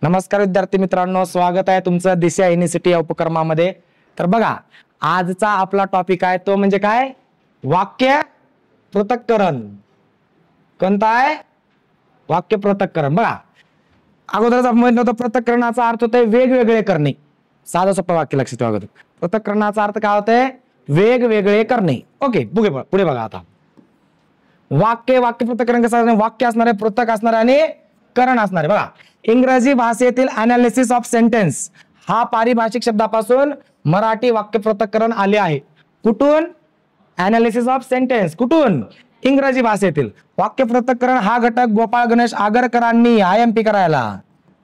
नमस्कार विद्यार्थी मित्रांनो, स्वागत आहे तुमचं दिशा युनिव्हर्सिटी या उपक्रमामध्ये। तर बघा, आजचा आपला टॉपिक आहे तो म्हणजे काय, वाक्य पृथक्करण। कोणता आहे? वाक्य पृथक्करण। बघा, अगोदरच आपण म्हणत होतो पृथक्करणाचा अर्थ होतोय वेगवेगळे करणे। साधं सोपं वाक्य लक्षात ठेवा। अगोदर पृथक्करणाचा अर्थ काय होतोय? वेगवेगळे करणे। ओके, पुढे बघा आता वाक्य पृथक्करण कसं असणार? वाक्य असणार आहे, पृथक असणार आणि करण असणार आहे। बघा, इंग्रजी भाषेतील अनालिसिस ऑफ सेंटेन्स हा पारिभाषिक शब्दापासून मराठी वाक्य पृथक्करण आले आहे। कुठून? Analysis of sentence. कुठून? इंग्रजी भाषेतील। वाक्य पृथक्करण हा घटक गोपाळ गणेश आगरकरांनी IMP करायला।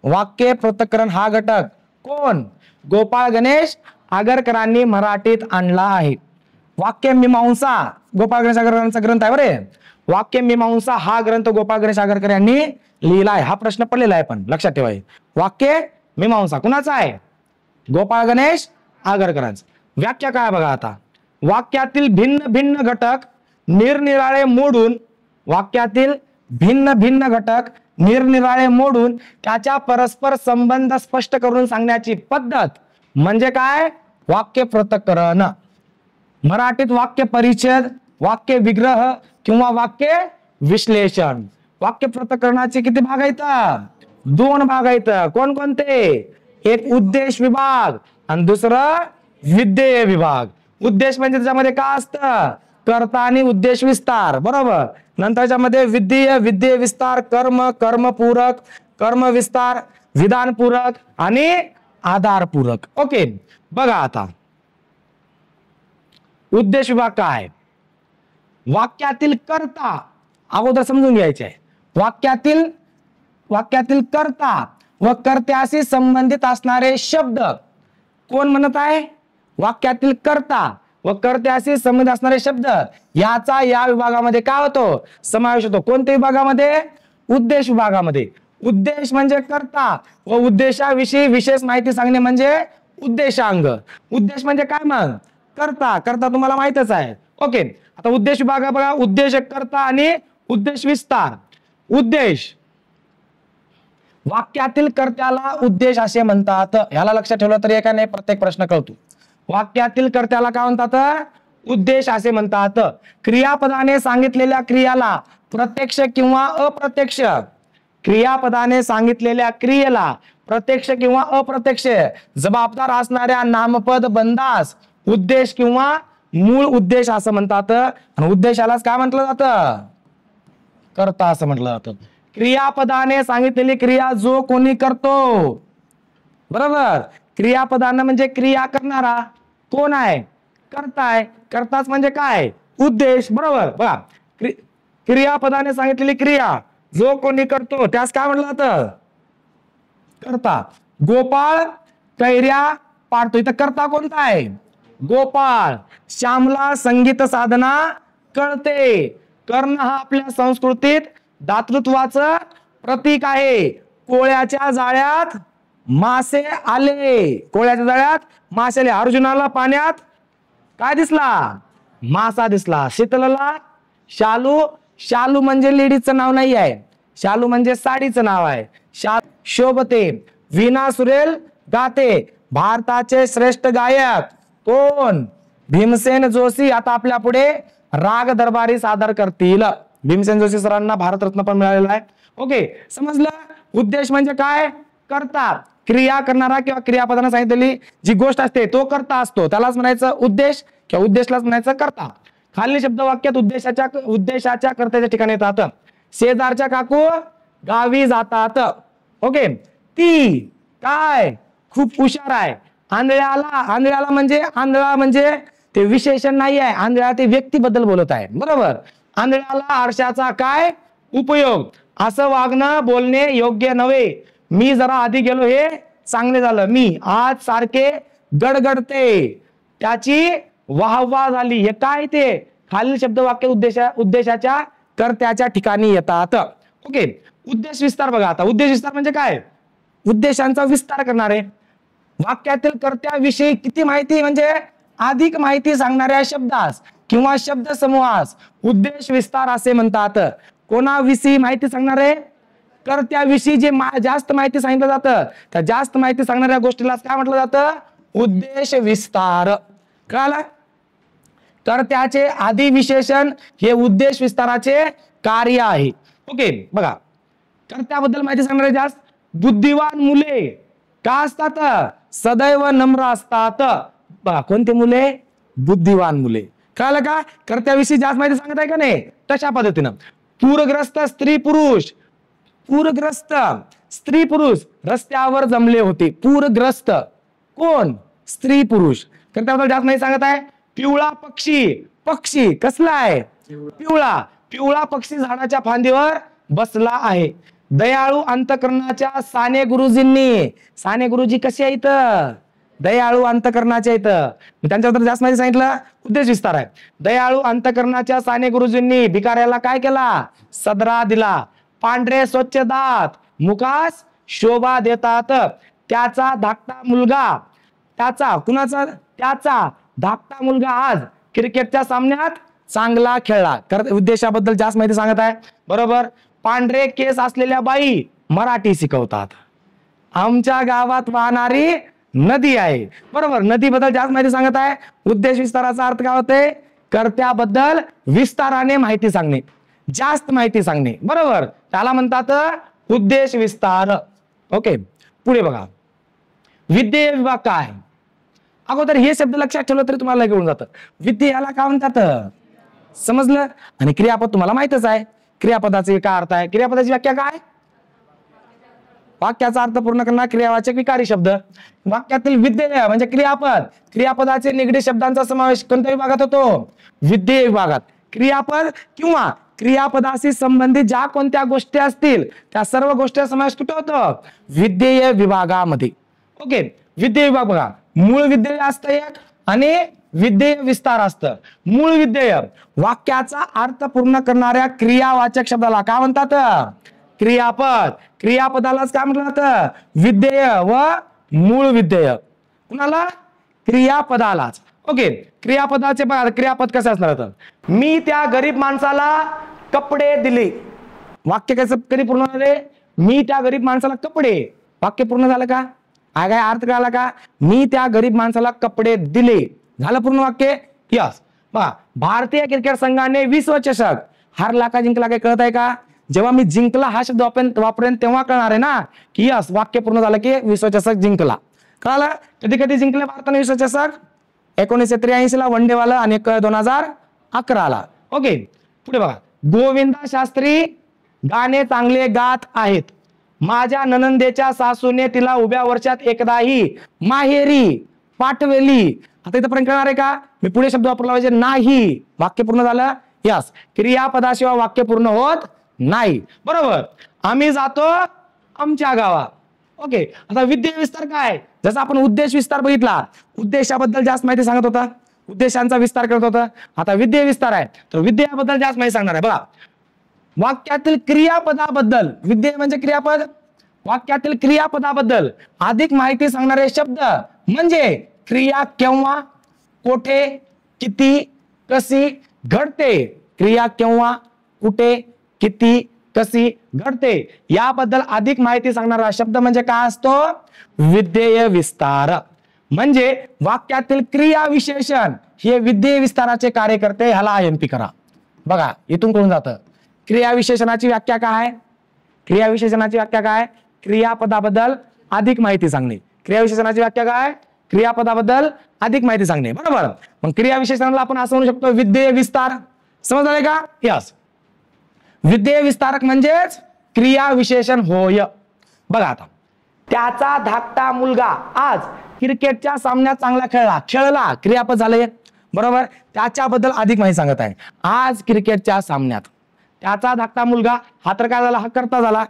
वाक्य पृथक्करण हा घटक कोण? गोपाळ गणेश आगरकरांनी मराठीत आणला आहे। वाक्य मीमांसा गोपाळ गणेश आगरकरांचा ग्रंथ आहे बरे। वाक्य मीमांसा हा ग्रंथ गोपाळ गणेश आगरकर यांनी लिहिला आहे। हा प्रश्न पडलेला आहे, पण लक्षात ठेवा, वाक्य मीमांसा कुणाचा आहे? गोपाळ गणेश आगरकरांचा। व्याख्या काय बघा आता, वाक्यातील भिन्न भिन्न घटक निरनिराळे मोडून, वाक्यातील भिन्न भिन्न घटक निरनिराळे मोडून त्याच्या परस्पर संबंध स्पष्ट करून सांगण्याची पद्धत म्हणजे काय? वाक्य पृथक्करण। मराठीत वाक्य परिच्छेद, वाक्य विग्रह किंवा वाक्य विश्लेषण। वाक्य पृथक्करणाचे किती भाग आहेत? 2 भाग आहेत। कोणकोणते? एक उद्देश विभाग आणि दुसरं विधेय विभाग। उद्देश म्हणजे त्याच्यामध्ये काय असतं? कर्ता आणि उद्देश विस्तार, बरोबर। नंतरच्या मध्ये विधेय विस्तार, कर्मपूरक, कर्म विस्तार, विधानपूरक आणि आधारपूरक। ओके, बघा आता उद्देश विभाग काय? वाक्यातील कर्ता अगोदर समजून घ्यायचे आहे। वाक्यातील कर्ता व कर्त्याशी संबंधित असणारे शब्द कोण म्हणत आहे? वाक्यातील कर्ता व कर्त्याशी संबंधित असणारे शब्द याचा या विभागामध्ये काय होतो? समावेश होतो। कोणत्या विभागामध्ये? उद्देश विभागामध्ये। उद्देश म्हणजे कर्ता व उद्देशाविषयी विशेष माहिती सांगणे म्हणजे उद्देशांग। उद्देश म्हणजे काय? मग कर्ता तुम्हाला माहितच आहे। ओके, आता उद्देश विभाग बघा, उद्देश कर्ता आणि उद्देश विस्तार। उद्देश, वाक्यातील कर्त्याला उद्देश असे म्हणतात। याला लक्षात ठेवलं तरी एका नाही, प्रत्येक प्रश्न कळतो। वाक्यातील कर्त्याला काय म्हणतात? उद्देश असे म्हणतात। क्रियापदाने सांगितलेल्या क्रियाला प्रत्यक्ष किंवा अप्रत्यक्ष, क्रियापदाने सांगितलेल्या क्रियेला प्रत्यक्ष किंवा अप्रत्यक्ष जबाबदार असणाऱ्या नामपद बंधास उद्देश किंवा मूळ उद्देश असं म्हणतात। आणि उद्देशालाच काय म्हटलं जातं? कर्ता असं म्हटलं जातं। क्रियापदाने सांगितलेली क्रिया जो कोणी करतो, बरोबर। क्रियापदाने म्हणजे क्रिया करणारा कोण आहे? कर्ता आहे। कर्ताच म्हणजे काय? उद्देश, बरोबर। बघा, क्रियापदाने सांगितलेली क्रिया जो कोणी करतो त्यास काय म्हटलं जातं? कर्ता। गोपाळ कैऱ्या पाडतो, इथं कर्ता कोणता आहे? गोपाळ। श्यामला संगीत साधना कळते। कर्ण हा आपल्या संस्कृतीत दातृत्वाचं प्रतीक आहे। कोळ्याच्या जाळ्यात मासे आले, कोळ्याच्या जाळ्यात मासे आले। अर्जुनाला पाण्यात काय दिसला? मासा दिसला। शीतलला शालू, शालू म्हणजे लेडीजचं नाव नाही आहे, शालू म्हणजे साडीचं नाव आहे। शोभते। वीणा सुरेल गाते। भारताचे श्रेष्ठ गायक कोण? भीमसेन जोशी। आता आपल्या पुढे राग दरबारी सादर करतील। भीमसेन जोशी सरांना भारतरत्न पण मिळालेला आहे। ओके, समजलं? उद्देश म्हणजे काय? कर्ता, क्रिया करणारा किंवा क्रियापदाने सांगितलेली जी गोष्ट असते तो कर्ता असतो, त्यालाच म्हणायचं उद्देश किंवा उद्देशलाच म्हणायचं कर्ता। खालील शब्द वाक्यात उद्देशाच्या कर्त्याच्या ठिकाणी येतात। शेजारच्या काकू गावी जातात। ओके, ती काय? खूप हुशार आहे। आंधळ्याला म्हणजे ते विशेषण नाही आहे, आंधळा ते व्यक्तीबद्दल बोलत आहे, बरोबर। आंधळ्याला आरशाचा काय उपयोग? असं वागणं बोलणे योग्य नव्हे। मी जरा आधी गेलो हे चांगले झालं। मी आज सारखे गडगडते, त्याची वाहवा झाली। हे काय? ते खालील शब्द वाक्य उद्देशाच्या कर्त्याच्या ठिकाणी येतात। ओके, उद्देश विस्तार बघा आता। उद्देश विस्तार म्हणजे काय? उद्देशांचा विस्तार करणारे। वाक्यातील कर्त्याविषयी किती माहिती म्हणजे अधिक माहिती सांगणाऱ्या शब्दास किंवा शब्द समूहास उद्देश विस्तार असे म्हणतात। कोणाविषयी माहिती सांगणारे? कर्त्याविषयी जे जास्त माहिती सांगितलं जातं त्या जास्त माहिती सांगणाऱ्या गोष्टीला काय म्हटलं जातं? उद्देश विस्तार. कळालं? कर्त्याचे आधी विशेषण हे उद्देश विस्ताराचे कार्य आहे. ओके, बघा कर्त्याबद्दल माहिती सांगणारे जास्त बुद्धिवान मुले का असतात? सदैव नम्र असतात. बघा कोणते मुले? बुद्धिवान मुले. कळालं का? कर्त्याविषयी जास्त माहिती सांगत आहे का नाही? तशा पद्धतीनं पूरग्रस्त स्त्री पुरुष, पूरग्रस्त स्त्री पुरुष रस्त्यावर जमले होते. पूरग्रस्त कोण? स्त्री पुरुष. कर्त्याबद्दल जास्त माहिती सांगत आहे. पिवळा पक्षी, पक्षी कसला आहे? पिवळा. पिवळा पक्षी झाडाच्या फांदीवर बसला आहे. दयाळू अंतकरणाच्या साने गुरुजींनी, साने गुरुजी कसे आहेत? दयाळू अंतकरणाचे आहेत. त्यांच्याबद्दल जास्त माहिती सांगितलं. उद्देश विस्तार आहे. दयाळू अंतकरणाच्या साने गुरुजींनी भिकाऱ्याला काय केला? सदरा दिला. पांढरे स्वच्छ दात मुखास शोभा देतात. त्याचा धाकटा मुलगा, त्याचा कुणाचा? त्याचा धाकटा मुलगा आज क्रिकेटच्या सामन्यात चांगला खेळला. उद्देशाबद्दल जास्त माहिती सांगत आहे. बरोबर. पांढरे केस असलेल्या बाई मराठी शिकवतात. आमच्या गावात वाहणारी नदी आहे. बरोबर. नदीबद्दल जास्त माहिती सांगत आहे. उद्देश विस्ताराचा अर्थ काय होते? कर्त्याबद्दल विस्ताराने माहिती सांगणे, जास्त माहिती सांगणे. बरोबर. त्याला म्हणतात उद्देश विस्तार. ओके, पुढे बघा विद्येय विभाग काय? अगोदर हे शब्द लक्षात ठेवलं तरी तुम्हाला घेऊन जातं. विद्येला काय म्हणतात? समजलं? आणि क्रियापद तुम्हाला माहितच आहे. क्रियापदाचे काय अर्थ आहे? क्रियापदाची व्याख्या काय? वाक्याचा अर्थ पूर्ण करणारा क्रियावाचक विकारी शब्द. वाक्यातील विद्येय म्हणजे क्रियापद. क्रियापदाचे निगडीत शब्दांचा समावेश कोणत्या विभागात होतो? विद्येय विभागात. क्रियापद किंवा क्रियापदाशी संबंधित ज्या कोणत्या गोष्टी असतील त्या सर्व गोष्टी समावेश कुठे होतो? विद्येय विभागामध्ये. ओके, विद्येय विभाग बघा. मूळ विद्येय असतं एक आणि विद्येय विस्तार असतं. मूळ विद्येय वाक्याचा अर्थ पूर्ण करणाऱ्या क्रियावाचक शब्दाला काय म्हणतात? क्रियापद. क्रियापदालाच काय म्हटलं जातं? विद्येय व मूळ विद्येय. कुणाला? क्रियापदालाच. ओके, क्रियापदाचे बघा क्रियापद कसं असणार होतं? मी त्या गरीब माणसाला कपडे दिले. वाक्य कसं कधी पूर्ण झाले? मी त्या गरीब माणसाला कपडे. वाक्य पूर्ण झालं का? काय अर्थ कळाला का? मी त्या गरीब माणसाला कपडे दिले. झालं पूर्ण वाक्य? यस. बघा भारतीय क्रिकेट संघाने विश्वचषक हारला का जिंकला काही कळत आहे का? जेव्हा मी जिंकला हा शब्द वापरेन तेव्हा कळणार आहे ना की यस वाक्य पूर्ण झालं की विश्वचषक जिंकला. कळालं? कधी कधी जिंकले भारताने विश्वचषक? 1983 ला वन डे वाला आणि 2011 ला. ओके, पुढे बघा गोविंदा शास्त्री गाणे चांगले गात आहेत. माझ्या ननंदेच्या सासूने तिला उभ्या वर्षात एकदाही माहेरी पाठवली. आता इथं पर्यंत कळणार आहे का? मी पुढे शब्द वापरला पाहिजे नाही. वाक्य पूर्ण झालं? यस. क्रियापदाशिवाय वाक्य पूर्ण होत नाही. बरोबर. आम्ही जातो आमच्या गावात. ओके, आता विद्येय विस्तार काय? जसं आपण उद्देश विस्तार बघितला, उद्देशाबद्दल जास्त माहिती सांगत होता, उद्देशांचा विस्तार करत होता. आता विद्येय विस्तार आहे तर विद्येबद्दल जास्त माहिती सांगणार आहे. बघा वाक्यातील क्रियापदाबद्दल, विद्येय म्हणजे क्रियापद, वाक्यातील क्रियापदाबद्दल अधिक माहिती सांगणारे शब्द म्हणजे क्रिया केव्हा, कोठे, किती, कशी घडते. क्रिया केव्हा, कुठे, किती, कशी घडते याबद्दल अधिक माहिती सांगणारा शब्द म्हणजे काय असतो? विद्येय विस्तार. म्हणजे वाक्यातील क्रिया विशेषण हे विद्येय विस्ताराचे कार्य करते. ह्याला IMP करा. बघा इथून कळून जातं. क्रिया विशेषणाची व्याख्या काय? क्रिया विशेषणाची व्याख्या काय? क्रियापदाबद्दल अधिक माहिती सांगणे. क्रिया विशेषणाची व्याख्या काय? क्रियापदाबद्दल अधिक माहिती सांगणे. बरोबर. मग क्रिया विशेषणाला आपण असं म्हणू शकतो विद्येय विस्तार. समजलं का? यस. विद्येय विस्तारक म्हणजेच क्रिया विशेषण होय. बघा आता त्याचा धाकटा मुलगा आज क्रिकेटच्या सामन्यात चांगला खेळला. क्रियापद झाले. बरोबर. त्याच्याबद्दल अधिक माहिती सांगत आहे. आज क्रिकेटच्या सामन्यात त्याचा धाकटा मुलगा हा तर काय झाला? हा कर्ता झाला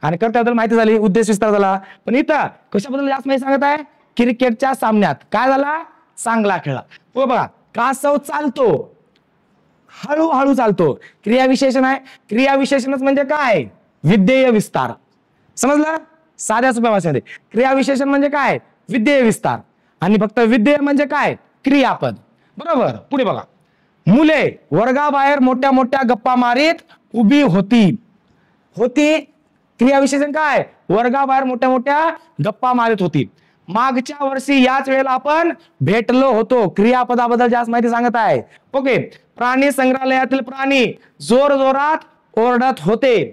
आणि कर्त्याबद्दल माहिती झाली, उद्देश विस्तार झाला. पण इथं कशाबद्दल जास्त माहिती सांगत आहे? क्रिकेटच्या सामन्यात काय झाला? चांगला खेळला. बघा कासव चालतो, हळूहळू चालतो. क्रिया विशेषण आहे. क्रिया विशेषणच म्हणजे काय? विद्येय विस्तार. समजलं? साध्या सोप्या भाषेमध्ये क्रिया विशेषण म्हणजे काय? विद्येय विस्तार. आणि फक्त विद्येय म्हणजे काय? क्रियापद. बरोबर. पुढे बघा मुले वर्गाबाहेर मोठ्या मोठ्या गप्पा मारीत उभी होती. क्रियाविशेषण काय, वर्गाबाहेर मोठ्या मोठ्या गप्पा मारत होती. मागच्या वर्षी याच वेळेला आपण भेटलो होतो. क्रियापदाबद्दल जास्त माहिती सांगत आहे. ओके. प्राणी संग्रहालयातील प्राणी जोर जोरात ओरडत होते.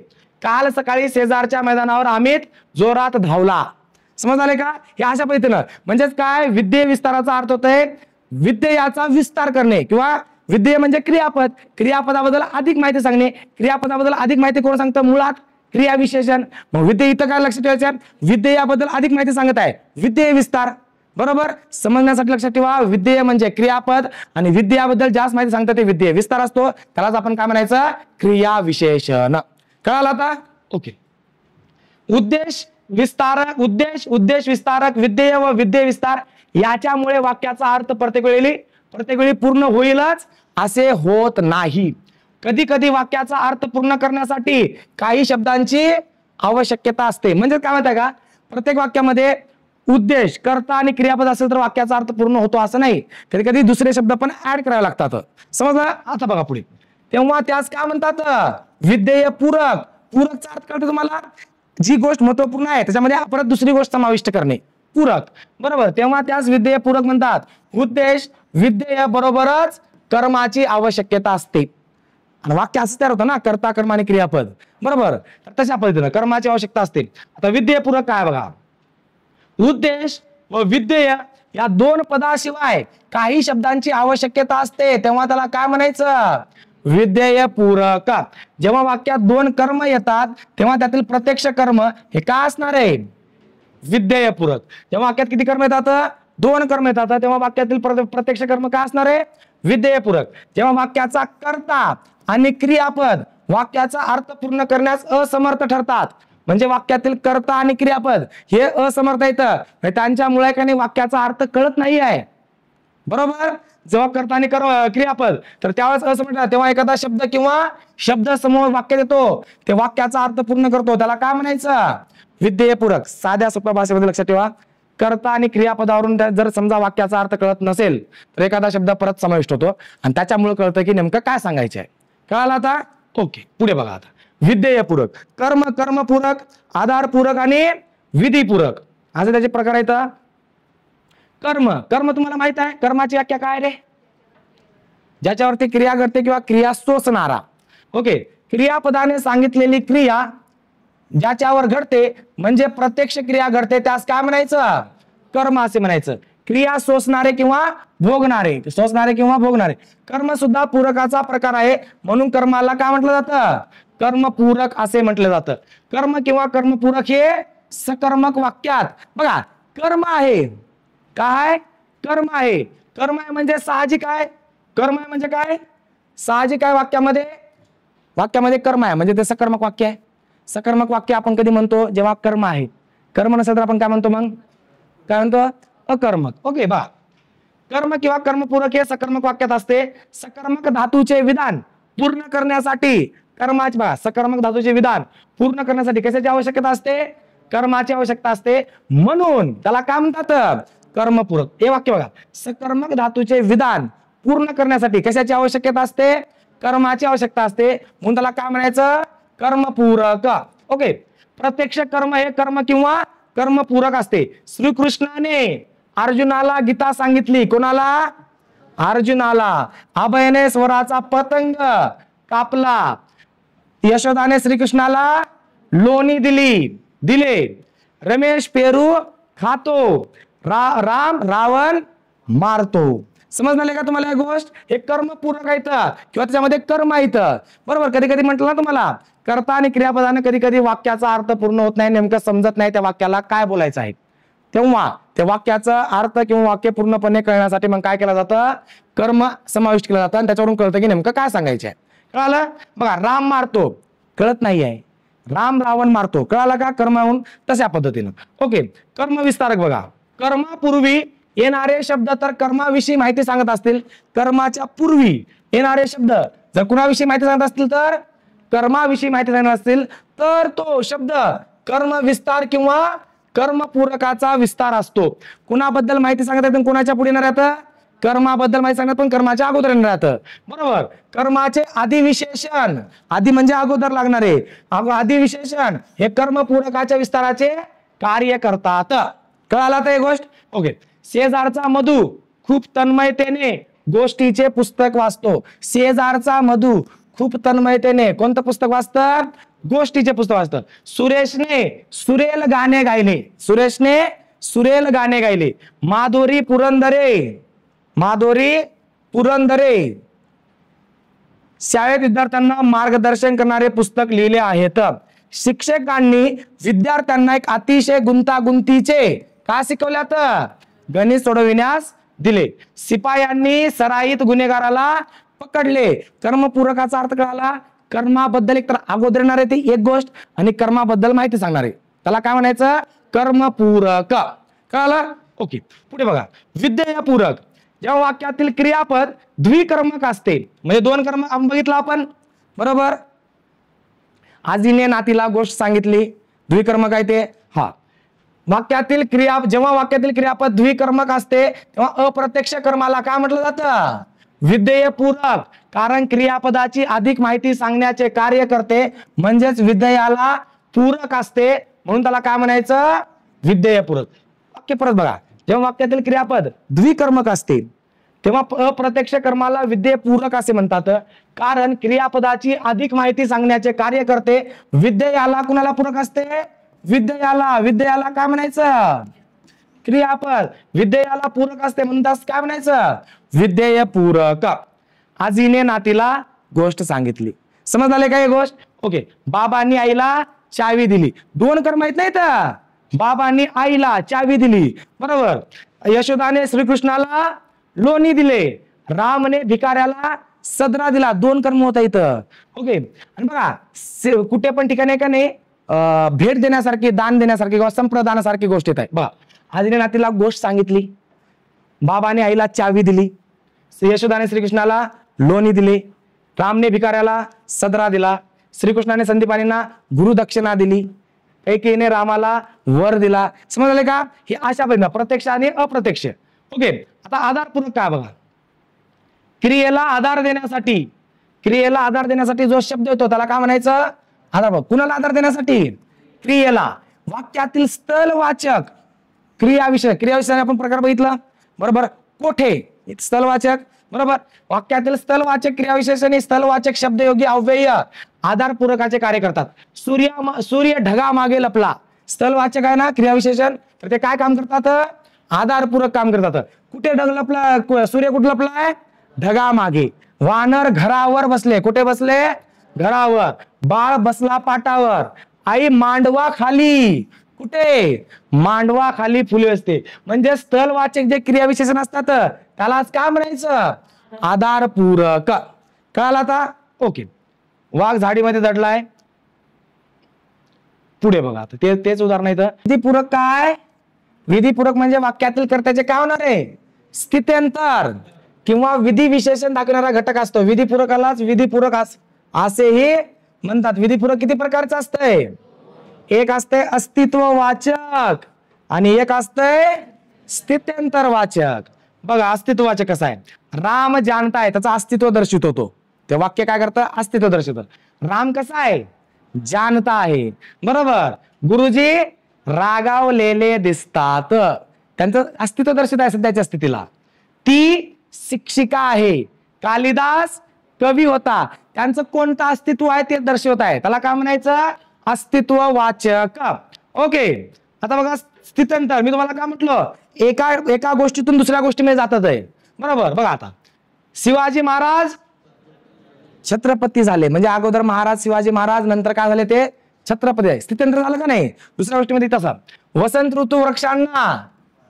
काल सकाळी शेजारच्या मैदानावर अमित जोरात धावला. समज आले का? हे अशा पद्धतीनं म्हणजेच काय, विद्ये विस्ताराचा अर्थ होतोय विद्येयाचा विस्तार करणे किंवा विद्ये म्हणजे क्रियापद. क्रियापदाबद्दल अधिक माहिती सांगणे. क्रियापदाबद्दल अधिक माहिती कोण सांगतं, मुळात क्रियाविशेषण. मग विद्ये इथं काय लक्षात ठेवायचं, विद्ये याबद्दल अधिक माहिती सांगत आहे, विद्ये विस्तार. बरोबर, समजण्यासाठी लक्षात ठेवा, विद्ये म्हणजे क्रियापद आणि विद्याबद्दल जास्त माहिती सांगतात ते विद्ये विस्तार असतो. त्यालाच आपण काय म्हणायचं, क्रियाविशेषण. कळालं आता? ओके. उद्देश विस्तारक, उद्देश विस्तारक, विद्येय व विद्ये विस्तार याच्यामुळे वाक्याचा अर्थ प्रत्येक वेळी पूर्ण होईलच असे होत नाही. कधी कधी वाक्याचा अर्थ पूर्ण करण्यासाठी काही शब्दांची आवश्यकता असते. म्हणजे काय माहिती आहे का, प्रत्येक वाक्यामध्ये उद्देश, कर्ता आणि क्रियापद असेल तर वाक्याचा अर्थ पूर्ण होतो असं नाही. कधी कधी दुसरे शब्द पण ऍड करावे लागतात. समजलं? आता बघा पुढे. तेव्हा त्यास काय म्हणतात, विद्येय पूरक. पूरकचा अर्थ कळतो तुम्हाला, जी गोष्ट महत्वपूर्ण आहे त्याच्यामध्ये परत दुसरी गोष्ट समाविष्ट करणे, पूरक. बरोबर, तेव्हा त्यास विद्येय पूरक म्हणतात. उद्देश विद्येय बरोबरच कर्माची आवश्यकता असते. आणि वाक्य असं तयार होतं ना, कर्ता कर्म आणि क्रियापद. बरोबर, तशा पद्धतीनं कर्माची आवश्यकता असते. आता विद्येय पूरक काय बघा, उद्देश व विद्येय या दोन पदाशिवाय काही शब्दांची आवश्यकता असते, तेव्हा त्याला काय म्हणायचं, विद्येय पूरक. जेव्हा वाक्यात दोन कर्म येतात तेव्हा त्यातील प्रत्यक्ष कर्म हे काय असणार आहे, विद्येय पूरक. जेव्हा वाक्यात किती कर्म येतात, दोन कर्म येतात, तेव्हा वाक्यातील प्रत्यक्ष कर्म काय असणार आहे, विद्येय पूरक. जेव्हा वाक्याचा कर्ता आणि क्रियापद वाक्याचा अर्थ पूर्ण करण्यास असमर्थ ठरतात, म्हणजे वाक्यातील कर्ता आणि क्रियापद हे असमर्थ येतं, त्यांच्यामुळे काही वाक्याचा अर्थ कळत नाही आहे. बरोबर, जेव्हा कर्ता आणि क्रियापद तर त्यावेळेस असमर्थ, तेव्हा एखादा शब्द किंवा शब्द समूह वाक्यात येतो, ते वाक्याचा अर्थ पूर्ण करतो, त्याला काय म्हणायचं, विद्येय पूरक. साध्या सोप्या भाषेमध्ये लक्षात ठेवा, कर्ता आणि क्रियापदावरून जर समजा वाक्याचा अर्थ कळत नसेल तर एखादा शब्द परत समाविष्ट होतो आणि त्याच्यामुळे कळतं की नेमकं काय सांगायचं आहे. कळालं आता? ओके. पुढे बघा आता, विद्येय पूरक, कर्म कर्मपूरक, आधारपूरक आणि विधीपूरक असे त्याचे प्रकार आहेत. कर्म तुम्हाला माहित आहे, कर्माची व्याख्या काय रे, ज्याच्यावरती क्रिया घडते किंवा क्रिया सोसणारा. ओके. क्रियापदाने सांगितलेली क्रिया ज्याच्यावर घडते म्हणजे प्रत्यक्ष क्रिया घडते त्यास काय म्हणायचं, कर्म असे म्हणायचं. क्रिया सोसणारे किंवा भोगणारे, कर्म सुद्धा पूरकाचा प्रकार आहे, म्हणून कर्माला काय म्हटलं जातं, कर्मपूरक असे म्हटलं जातं. कर्म किंवा कर्मपूरक हे सकर्मक वाक्यात बघा, कर्म आहे काय, कर्म आहे म्हणजे साहजिक आहे. कर्म आहे म्हणजे काय, साहजिक आहे. वाक्यामध्ये कर्म आहे म्हणजे ते सकर्मक वाक्य आहे. सकर्मक वाक्य आपण कधी म्हणतो, जेव्हा कर्म आहे. कर्म नसेल तर आपण काय म्हणतो, मग काय म्हणतो, अकर्मक. ओके बा, कर्म किंवा कर्मपूरक हे सकर्मक वाक्यात असते. सकर्मक धातूचे विधान पूर्ण करण्यासाठी कर्माची, बघा, सकर्मक धातूचे विधान पूर्ण करण्यासाठी कशाची आवश्यकता असते, कर्माची आवश्यकता असते, म्हणून त्याला काय म्हणतात, कर्मपूरक. हे वाक्य बघा, सकर्मक धातूचे विधान पूर्ण करण्यासाठी कशाची आवश्यकता असते, कर्माची आवश्यकता असते, म्हणून त्याला काय म्हणायचं, कर्मपूरक. ओके. प्रत्यक्ष कर्म हे कर्म किंवा कर्मपूरक असते. श्रीकृष्णाने अर्जुनाला गीता सांगितली, कोणाला, अर्जुनाला. अभयने स्वराचा पतंग कापला, यशोदाने श्रीकृष्णाला लोणी दिले. रमेश पेरू खातो, राम रावण मारतो. समजलं का तुम्हाला ही गोष्ट, हे कर्मपूरक आहेत किंवा त्याच्यामध्ये कर्म आहेत. बरोबर, कधी कधी म्हटलं ना तुम्हाला, कर्ता आणि क्रियापदाने कधी कधी वाक्याचा अर्थ पूर्ण होत नाही, नेमकं समजत नाही त्या वाक्याला काय बोलायचं आहे, तेव्हा त्या वाक्याचा अर्थ किंवा वाक्य पूर्णपणे कळण्यासाठी मग काय केलं जातं, कर्म समाविष्ट केलं जातं आणि त्याच्यावरून कळतं की नेमकं काय सांगायचं आहे. कळालं? बघा, राम मारतो कळत नाही आहे, राम रावण मारतो कळाला का, कर्माहून तशा पद्धतीनं. ओके. कर्म विस्तारक बघा, कर्मापूर्वी येणारे शब्द तर कर्माविषयी माहिती सांगत असतील, कर्माच्या पूर्वी येणारे शब्द जर कुणाविषयी माहिती सांगत असतील तर कर्माविषयी माहिती सांगत असतील तर तो शब्द कर्म विस्तार किंवा कर्मपूरकाचा विस्तार असतो. कुणाबद्दल माहिती सांगत आहेत, कुणाच्या पुढे येणार आहेत, कर्माबद्दल माहिती सांगणार पण कर्माच्या अगोदर येणार राहतं. बरोबर. कर्माचे आदिविशेषण, आदि म्हणजे अगोदर लागणारे, आदिविशेषण हे कर्मपूरकाच्या विस्ताराचे कार्य करतात. कळाला तर ही गोष्ट. ओके. शेजारचा मधू खूप तन्मयतेने गोष्टीचे पुस्तक वाचतो. शेजारचा मधू खूप तन्मयतेने कोणतं पुस्तक वाचतं? गोष्टीचे पुस्तक वाचतं. सुरेशने सुरेल गाणे गायले. सुरेशने सुरेल गाणे गायले. माधुरी पुरंदरे, माधुरी पुरंदरे शाळेत विद्यार्थ्यांना मार्गदर्शन करणारे पुस्तक लिहिले आहेत. शिक्षकांनी विद्यार्थ्यांना एक अतिशय गुंतागुंतीचे का शिकवल्यात? गणित सोडविण्यास दिले. शिपायांनी सराईत गुन्हेगाराला पकडले. कर्मपूरकाचा अर्थ कळाला. कर्माबद्दल एक तर अगोदर येणारे ती एक गोष्ट आणि कर्माबद्दल माहिती सांगणारे त्याला काय म्हणायचं? कर्मपूरक. कळालं? ओके. पुढे बघा. विधेयपूरक. जेव्हा वाक्यातील क्रियापद द्विकर्मक असते म्हणजे दोन कर्म बघितलं आपण. बरोबर. आजीने नातीला गोष्ट सांगितली. द्विकर्मक आहे ते. हा. वाक्यातील क्रिया जेव्हा वाक्यातील क्रियापद द्विकर्मक असते तेव्हा अप्रत्यक्ष कर्माला काय म्हटलं जातं? विधेयपूरक. कारण क्रियापदाची अधिक माहिती सांगण्याचे कार्य करते म्हणजेच विधेयाला पूरक असते म्हणून त्याला काय म्हणायचं? विधेयपूरक. वाक्य परत बघा. जेव्हा वाक्यातील क्रियापद द्विकर्मक असते तेव्हा अप्रत्यक्ष कर्माला विधेयपूरक असे म्हणतात. कारण क्रियापदाची अधिक माहिती सांगण्याचे कार्य करते. विधेयाला कुणाला पूरक असते? विधेयाला. विधेयाला काय म्हणायचं? क्रियापद. विधेयाला पूरक असते म्हणून काय म्हणायचं? विधेयपूरक. आजीने नातीला गोष्ट सांगितली. समजले का ही गोष्ट? ओके. बाबांनी आईला चावी दिली. दोन कर्म आहेत नाहीत. बाबांनी आईला चावी दिली. बरोबर. यशोदाने श्रीकृष्णाला लोणी दिले. रामने भिकाऱ्याला सदरा दिला. दोन कर्म होता इथं. ओके. आणि बघा कुठे पण ठिकाणी का नाही भेट देण्यासारखी, दान देण्यासारखी किंवा संप्रदानासारखी गोष्ट येत आहे. बघा. आजीने नातीला गोष्ट सांगितली. बाबाने आईला चावी दिली. यशोदाने श्रीकृष्णाला लोणी दिली. रामने भिकाऱ्याला सदरा दिला. श्रीकृष्णाने संदीपानींना गुरुदक्षिणा दिली. कैकेयीने रामाला वर दिला. समजले का? हे अशा पद्धतीने प्रत्यक्ष आणि अप्रत्यक्ष. ओके. आता आधारपूर्वक काय बघा. क्रियेला आधार देण्यासाठी, क्रियेला आधार देण्यासाठी जो शब्द येतो त्याला काय म्हणायचं? आधारपूर्वक. कुणाला आधार देण्यासाठी? क्रियेला. वाक्यातील स्थलवाचक क्रियाविषय, क्रियाविषय आपण प्रकार बघितला. बरोबर. कोठे स्थलवाचक. बरोबर. वाक्यातील स्थलवाचक क्रियाविशेषण आणि स्थलवाचक शब्दयोगी अव्यय आधारपूरकाचे कार्य करतात. सूर्य ढगा मागे लपला. स्थलवाचक आहे ना क्रियाविशेषण, तर ते काय काम करतात? आधारपूरक काम करतात. कुठे ढग लपला? सूर्य कुठे लपलाय? ढगा मागे. वानर घरावर बसले. कुठे बसले? घरावर. बाळ बसला पाटावर. आई मांडवा खाली. कुठे? मांडवा खाली फुले असते. म्हणजे स्थलवाचक जे क्रियाविशेषण असतात त्यालाच काय म्हणायचं? आधारपूरक. कळालं आता? ओके. वाघ झाडीमध्ये दडलाय. पुढे बघा. तेच उदाहरण आहे. विधीपूरक काय? विधीपूरक म्हणजे वाक्यातील कर्त्याचे काय होणार आहे? स्थित्यंतर किंवा विधी विशेषण दाखवणारा घटक असतो. विधीपूरकालाच विधीपूरक असेही म्हणतात. विधीपूरक किती प्रकारचं असतंय? एक असते अस्तित्ववाचक आणि एक असतंय स्थित्यंतरवाचक. बघा अस्तित्ववाचक कसं आहे? राम जानताय त्याचं अस्तित्व दर्शित होतो. ते वाक्य काय करतं? अस्तित्व दर्शित. राम कसा आहे? जानता आहे. बरोबर. गुरुजी रागावलेले दिसतात. त्यांचं अस्तित्व दर्शित आहे सध्याच्या स्थितीला. ती शिक्षिका आहे. कालिदास कवी होता. त्यांचं कोणतं अस्तित्व आहे ते दर्शवत आहे. त्याला काय म्हणायचं? अस्तित्ववाचक. ओके. आता बघा स्थित्यंतर. मी तुम्हाला काय म्हटलं? एका गोष्टीतून दुसऱ्या गोष्टीमध्ये जातात आहे. बरोबर. बघा आता शिवाजी महाराज छत्रपती झाले म्हणजे अगोदर महाराज शिवाजी महाराज, नंतर काय झाले ते छत्रपती आहे. स्थित्यंतर झालं का नाही? दुसऱ्या गोष्टीमध्ये तसा. वसंत ऋतू वृक्षांना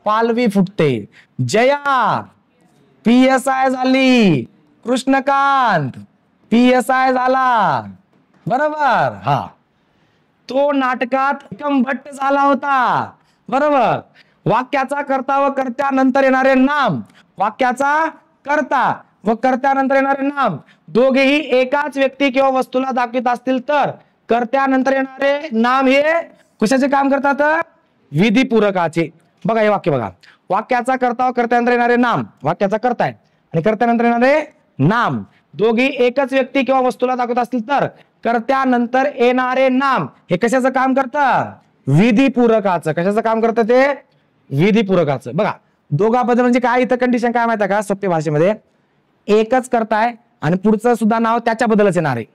पालवी फुटते. जया PSI झाली. कृष्णकांत PSI झाला. बरोबर. हा. तो नाटकात एकमभट्ट झाला होता. बरोबर. वाक्याचा कर्ता व कर्त्यानंतर येणारे नाम, वाक्याचा कर्ता व कर्त्यानंतर येणारे नाम दोघेही एकाच व्यक्ती किंवा वस्तूला दाखवित असतील तर कर्त्यानंतर येणारे नाम हे कशाचे काम करतात? विधीपूरकाचे. बघा हे वाक्य बघा. वाक्याचा कर्ता व कर्त्यानंतर येणारे नाम, वाक्याचा कर्ता आहे आणि कर्त्यानंतर येणारे नाम दोघी एकच व्यक्ती किंवा वस्तूला दाखवत असतील तर कर्त्यानंतर येणारे नाम हे कशाचं काम करतं? विधीपूरकाचं. कशाचं काम करतं ते? विधीपूरकाचं. बघा दोघांबद्दल म्हणजे काय इथं कंडिशन काय माहिती का? सोप्या भाषेमध्ये एकच कर्ता आहे आणि पुढचं सुद्धा नाव त्याच्याबद्दलच येणार आहे.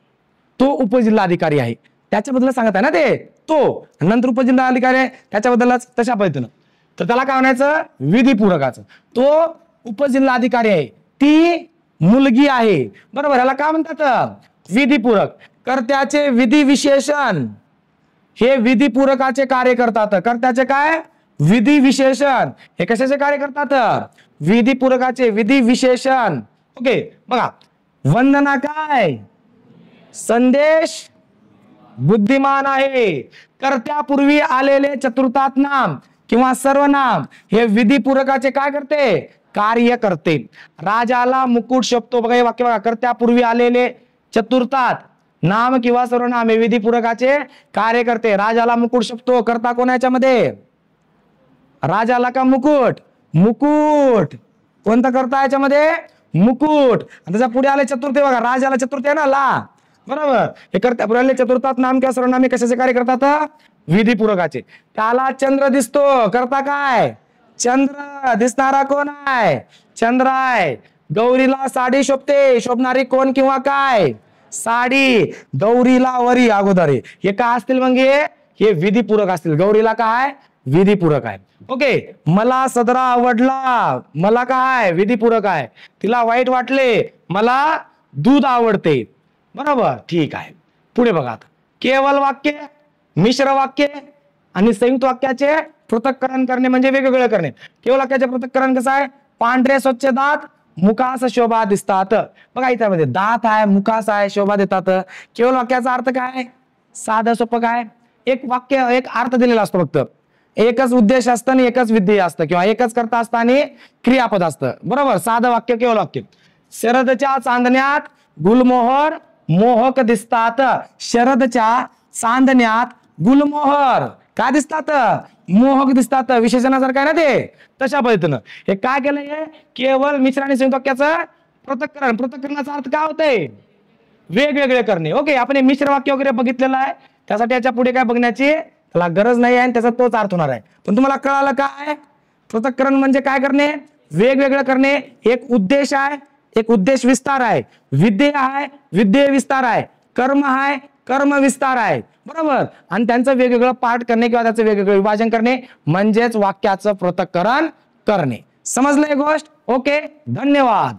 तो उपजिल्हाधिकारी आहे त्याच्याबद्दल सांगत आहे ना ते, तो नंतर उपजिल्हाधिकारी आहे त्याच्याबद्दलच, तशा पद्धतीनं. तर त्याला काय म्हणायचं? विधीपूरकाचं. तो उपजिल्हाधिकारी आहे, ती मुलगी आहे, बरोबर. ह्याला काय म्हणतात? विधीपूरक. कर्त्याचे विधी विशेषण हे विधीपूरकाचे कार्य करतात. कर्त्याचे काय? विधी विशेषण हे कशाचे कार्य करतात? विधीपूरकाचे विधी विशेषण. ओके बघा वंदना काय? संदेश बुद्धिमान आहे. कर्त्यापूर्वी आलेले चतुर्थात नाम किंवा सर्वनाम हे विधीपूरकाचे काय करते? कार्य करते. राजाला मुकुट शोभतो. बघा हे वाक्य बघा, कर्त्यापूर्वी आलेले चतुर्थात नाम किंवा सर्वनाम हे विधीपूरकाचे कार्य करते. राजाला मुकुट शोभतो. कर्ता कोण याच्यामध्ये? राजाला का मुकुट? मुकुट. कोणता कर्ता याच्यामध्ये? मुकुट. आणि त्याच्या पुढे आले चतुर्थ बघा, राजाला चतुर्थ आहे ना ला, बरोबर. हे कर्त्यापूर्वी आलेले चतुर्थात नाम किंवा सर्वनाम हे कशाचे कार्य करतात? विधीपूरकाचे. त्याला चंद्र दिसतो. कर्ता काय? चंद्र. दिसणारा कोण आहे? चंद्र आहे. गौरीला साडी शोभते. शोभणारी कोण किंवा काय? साडी. गौरीला वरी अगोदर हे काय असतील मग? हे विधीपूरक असतील. गौरीला काय? विधीपूरक आहे. ओके मला सदरा आवडला. मला काय? विधीपूरक आहे. तिला वाईट वाटले. मला दूध आवडते. बरोबर ठीक आहे. पुढे बघा आता केवल वाक्य, मिश्र वाक्य आणि संयुक्त वाक्याचे पृथक्करण करणे म्हणजे वेगवेगळे करणे. केवल वाक्याचे पृथक्करण कसं आहे? पांढरे स्वच्छ दात मुखास शोभा दिसतात. बघा इथे दात आहे, मुखास आहे, शोभा देतात. केवल वाक्याचा अर्थ काय? साधं सोपं काय? एक वाक्य एक अर्थ दिलेला असतो फक्त. एकच उद्देश असतं आणि एकच विधेय असतं किंवा एकच कर्ता असतं आणि क्रियापद असतं, बरोबर. साधं वाक्य केवल वाक्य. शरदच्या चांदण्यात गुलमोहर मोहक दिसतात. शरदच्या चांदण्यात गुलमोहर काय दिसतात? मोहक दिसतात. विशेषणासारखं आहे ना ते, तशा पद्धतीनं हे काय केलंय? केवळ मिश्र आणि संयुक्त वाक्याचं पृथक्करण. पृथक्करणाचा अर्थ काय होतंय? वेगवेगळे करणे. ओके आपण हे मिश्र वाक्य वगैरे बघितलेलं आहे, त्यासाठी याच्या पुढे काय बघण्याची त्याला गरज नाही आहे आणि त्याचा तोच अर्थ होणार आहे. पण तुम्हाला कळालं काय? पृथक्करण म्हणजे काय करणे? वेगवेगळं करणे. एक उद्देश आहे, एक उद्देश विस्तार आहे. विधेय आहे, विधेय विस्तार आहे. कर्म आहे, कर्म विस्तार आहे, बरोबर. आणि त्यांचं वेगवेगळं पार्ट करणे किंवा त्याचं वेगवेगळं विभाजन करणे म्हणजेच वाक्याचं पृथक्करण करणे. समजलं ही गोष्ट? ओके धन्यवाद.